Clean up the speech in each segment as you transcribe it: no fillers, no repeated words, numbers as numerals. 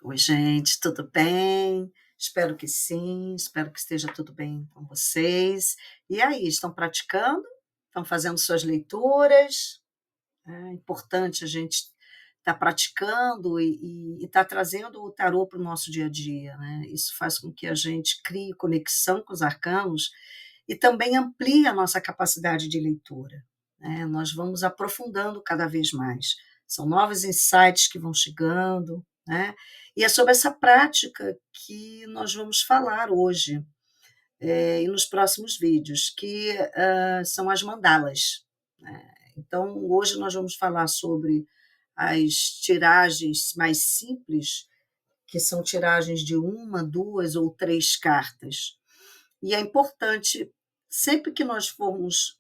Oi, gente, tudo bem? Espero que sim, espero que esteja tudo bem com vocês. E aí, estão praticando? Estão fazendo suas leituras? É importante a gente estar praticando e estar trazendo o tarô para o nosso dia a dia, né? Isso faz com que a gente crie conexão com os arcanos e também amplie a nossa capacidade de leitura, né? Nós vamos aprofundando cada vez mais. São novos insights que vão chegando, né? E é sobre essa prática que nós vamos falar hoje, e nos próximos vídeos, que são as mandalas, né? Então, hoje nós vamos falar sobre as tiragens mais simples, que são tiragens de uma, duas ou três cartas. E é importante, sempre que nós formos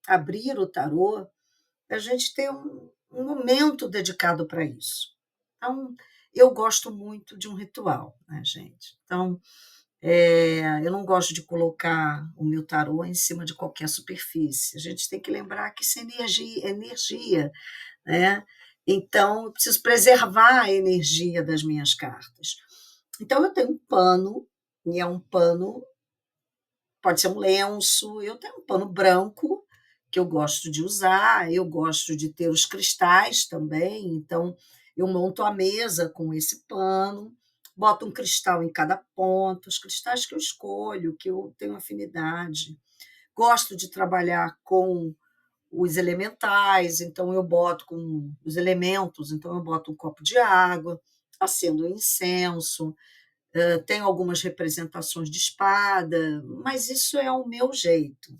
abrir o tarô, a gente ter um momento dedicado para isso. Então, eu gosto muito de um ritual, né, gente? Então, eu não gosto de colocar o meu tarô em cima de qualquer superfície. A gente tem que lembrar que isso é energia, né? Então, eu preciso preservar a energia das minhas cartas. Então, eu tenho um pano, e é um pano, pode ser um lenço, eu tenho um pano branco, que eu gosto de usar, eu gosto de ter os cristais também, então eu monto a mesa com esse pano, boto um cristal em cada ponta, os cristais que eu escolho, que eu tenho afinidade. Gosto de trabalhar com os elementais, então eu boto com os elementos, então eu boto um copo de água, acendo o incenso, tenho algumas representações de espada, mas isso é o meu jeito.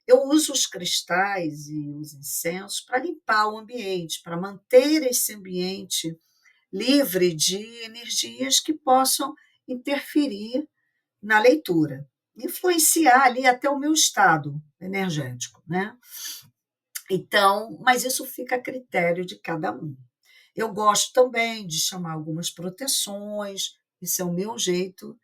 Eu uso os cristais e os incensos para limpar o ambiente, para manter esse ambiente livre de energias que possam interferir na leitura, influenciar ali até o meu estado energético, né? Então, mas isso fica a critério de cada um. Eu gosto também de chamar algumas proteções, isso é o meu jeito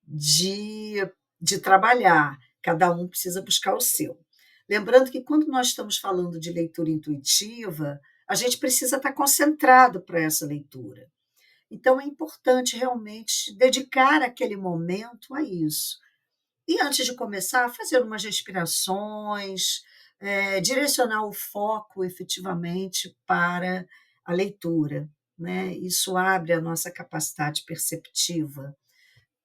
de, de trabalhar. Cada um precisa buscar o seu. Lembrando que quando nós estamos falando de leitura intuitiva, a gente precisa estar concentrado para essa leitura. Então, é importante realmente dedicar aquele momento a isso. E antes de começar, fazer umas respirações, direcionar o foco efetivamente para a leitura, né? Isso abre a nossa capacidade perceptiva.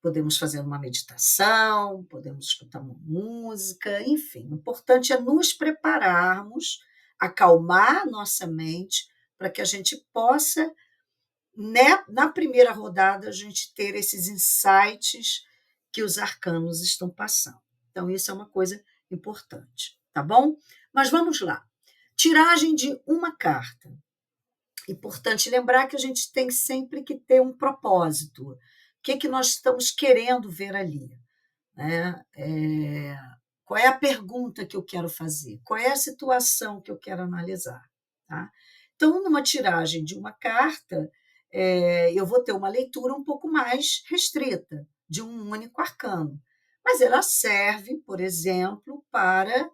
Podemos fazer uma meditação, podemos escutar uma música, enfim. O importante é nos prepararmos, acalmar nossa mente, para que a gente possa, né, na primeira rodada, a gente ter esses insights que os arcanos estão passando. Então, isso é uma coisa importante, tá bom? Mas vamos lá. Tiragem de uma carta. Importante lembrar que a gente tem sempre que ter um propósito. O que nós estamos querendo ver ali? Né? Qual é a pergunta que eu quero fazer? Qual é a situação que eu quero analisar? Tá? Então, numa tiragem de uma carta, eu vou ter uma leitura um pouco mais restrita, de um único arcano. Mas ela serve, por exemplo, para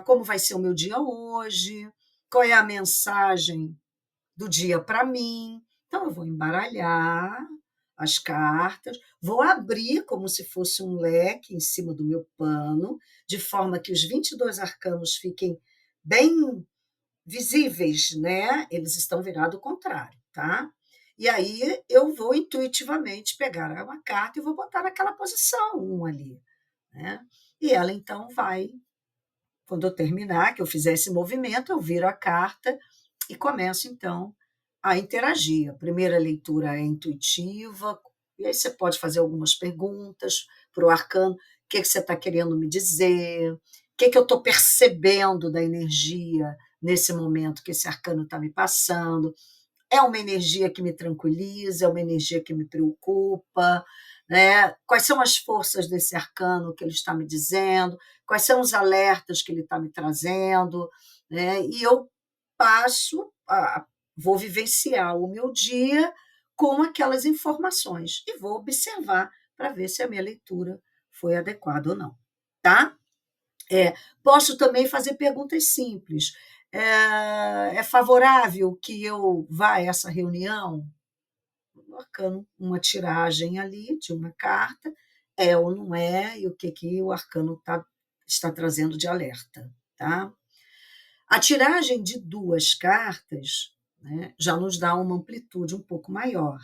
como vai ser o meu dia hoje, qual é a mensagem do dia para mim. Então, eu vou embaralhar as cartas, vou abrir como se fosse um leque em cima do meu pano, de forma que os 22 arcanos fiquem bem visíveis, né? Eles estão virados ao contrário, tá? E aí eu vou intuitivamente pegar uma carta e vou botar naquela posição, um ali, né? E ela então vai, quando eu terminar, que eu fizer esse movimento, eu viro a carta e começo então a interagir. A primeira leitura é intuitiva, e aí você pode fazer algumas perguntas para o arcano: o que você está querendo me dizer? O que eu estou percebendo da energia nesse momento que esse arcano está me passando? É uma energia que me tranquiliza, é uma energia que me preocupa, né? Quais são as forças desse arcano que ele está me dizendo? Quais são os alertas que ele está me trazendo? Né? E eu passo, vou vivenciar o meu dia com aquelas informações e vou observar para ver se a minha leitura foi adequada ou não, tá? Posso também fazer perguntas simples. É favorável que eu vá a essa reunião? do arcano, uma tiragem ali de uma carta, é ou não é, e o que, que o arcano está trazendo de alerta. Tá? A tiragem de 2 cartas, né, já nos dá uma amplitude um pouco maior.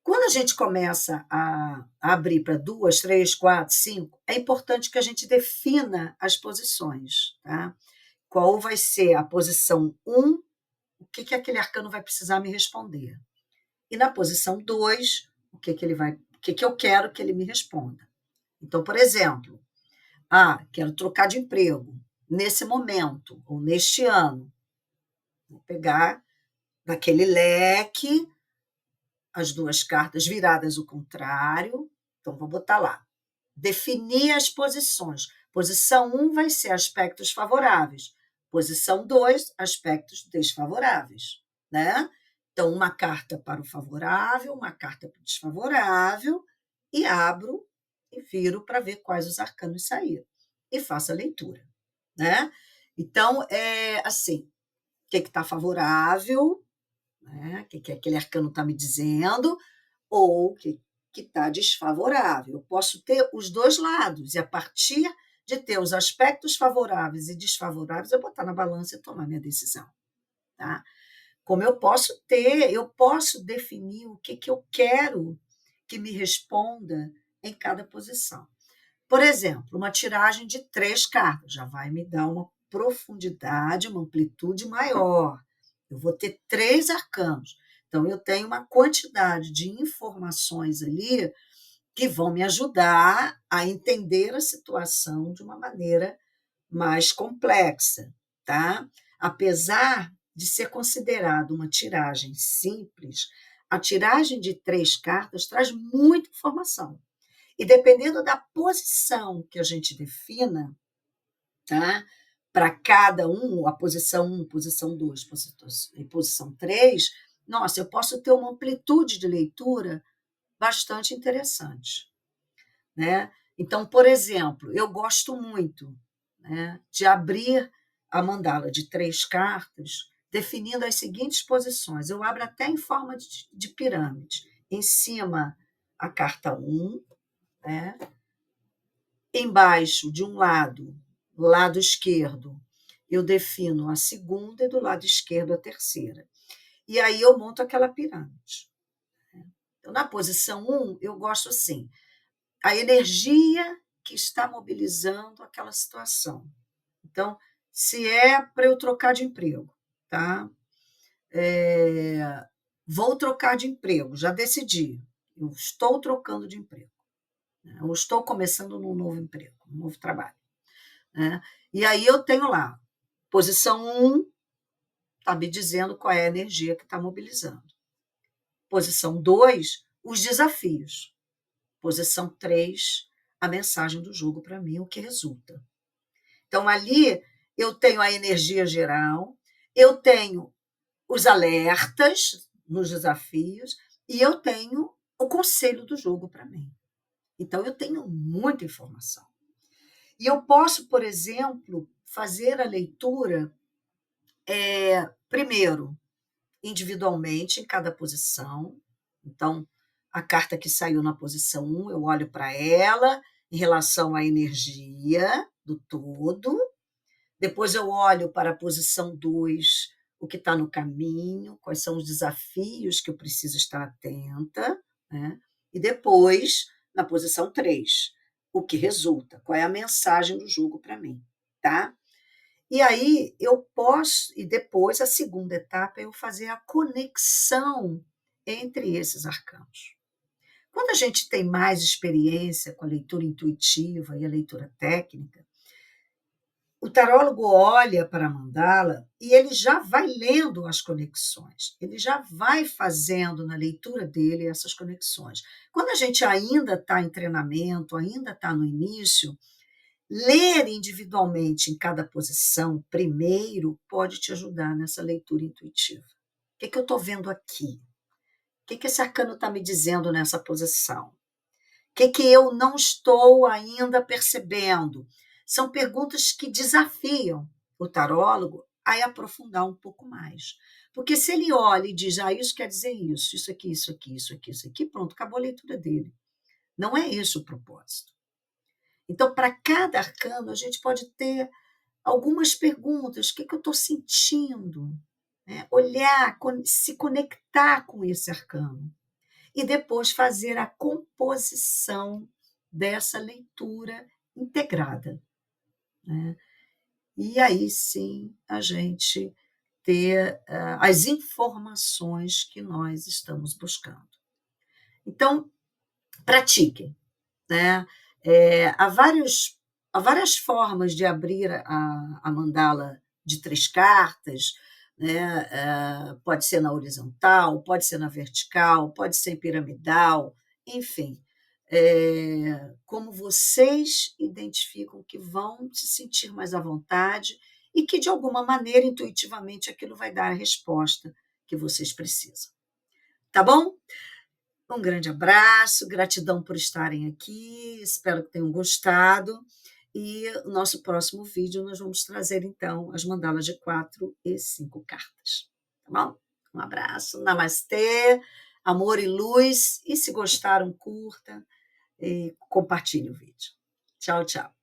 Quando a gente começa a abrir para 2, 3, 4, 5, é importante que a gente defina as posições. Tá? Qual vai ser a posição 1, o que, que aquele arcano vai precisar me responder. E na posição 2, o que, que ele vai, o que, que eu quero que ele me responda. Então, por exemplo, quero trocar de emprego nesse momento, ou neste ano. Vou pegar daquele leque as 2 cartas viradas ao contrário. Então, vou botar lá. Definir as posições. Posição 1 vai ser aspectos favoráveis. Posição 2, aspectos desfavoráveis. Né? Então, uma carta para o favorável, uma carta para o desfavorável, e abro e viro para ver quais os arcanos saíram. E faço a leitura. Né? Então, é assim, o que está favorável, né? O que aquele arcano está me dizendo, ou o que está desfavorável. Eu posso ter os 2 lados, e a partir de ter os aspectos favoráveis e desfavoráveis, eu botar na balança e tomar minha decisão. Tá? Como eu posso definir o que eu quero que me responda em cada posição. Por exemplo, uma tiragem de 3 cartas já vai me dar uma profundidade, uma amplitude maior. Eu vou ter 3 arcanos. Então, eu tenho uma quantidade de informações ali que vão me ajudar a entender a situação de uma maneira mais complexa. Tá? Apesar de ser considerado uma tiragem simples, a tiragem de 3 cartas traz muita informação. E dependendo da posição que a gente defina, tá? Para cada um, a posição 1, posição 2 e posição 3, nossa, eu posso ter uma amplitude de leitura bastante interessante. Né? Então, por exemplo, eu gosto muito, né, de abrir a mandala de 3 cartas, definindo as seguintes posições. Eu abro até em forma de pirâmide. Em cima, a carta 1, né? Embaixo, de um lado esquerdo, eu defino a segunda e do lado esquerdo a terceira. E aí eu monto aquela pirâmide. Então, na posição 1, eu gosto assim, a energia que está mobilizando aquela situação. Então, se é para eu trocar de emprego, tá? Vou trocar de emprego, já decidi. Eu estou trocando de emprego. Né? Eu estou começando num novo emprego, um novo trabalho. Né? E aí eu tenho lá, posição 1 está me dizendo qual é a energia que está mobilizando. Posição 2, os desafios. Posição 3, a mensagem do jogo para mim, o que resulta. Então, ali eu tenho a energia geral, eu tenho os alertas nos desafios e eu tenho o conselho do jogo para mim. Então, eu tenho muita informação. E eu posso, por exemplo, fazer a leitura, primeiro, individualmente, em cada posição. Então, a carta que saiu na posição 1, eu olho para ela em relação à energia do todo. Depois eu olho para a posição 2, o que está no caminho, quais são os desafios que eu preciso estar atenta. Né? E depois, na posição 3, o que resulta, qual é a mensagem do jogo para mim. Tá? E aí eu posso, e depois a segunda etapa é eu fazer a conexão entre esses arcanos. Quando a gente tem mais experiência com a leitura intuitiva e a leitura técnica, o tarólogo olha para a mandala e ele já vai lendo as conexões, ele já vai fazendo na leitura dele essas conexões. Quando a gente ainda está em treinamento, ainda está no início, ler individualmente em cada posição primeiro pode te ajudar nessa leitura intuitiva. O que eu estou vendo aqui? O que esse arcano está me dizendo nessa posição? O que eu não estou ainda percebendo? São perguntas que desafiam o tarólogo a aprofundar um pouco mais. Porque se ele olha e diz, isso quer dizer isso aqui, isso aqui, isso aqui, isso aqui, pronto, acabou a leitura dele. Não é esse o propósito. Então, para cada arcano, a gente pode ter algumas perguntas: o que eu estou sentindo? Né? Olhar, se conectar com esse arcano. E depois fazer a composição dessa leitura integrada. Né? E aí sim a gente ter as informações que nós estamos buscando. Então, pratiquem. Né? Há várias formas de abrir a mandala de 3 cartas, né? Pode ser na horizontal, pode ser na vertical, pode ser piramidal, enfim. Como vocês identificam que vão se sentir mais à vontade e que, de alguma maneira, intuitivamente, aquilo vai dar a resposta que vocês precisam. Tá bom? Um grande abraço, gratidão por estarem aqui, espero que tenham gostado. E no nosso próximo vídeo nós vamos trazer, então, as mandalas de 4 e 5 cartas. Tá bom? Um abraço, namastê, amor e luz. E se gostaram, curta e compartilhe o vídeo. Tchau, tchau.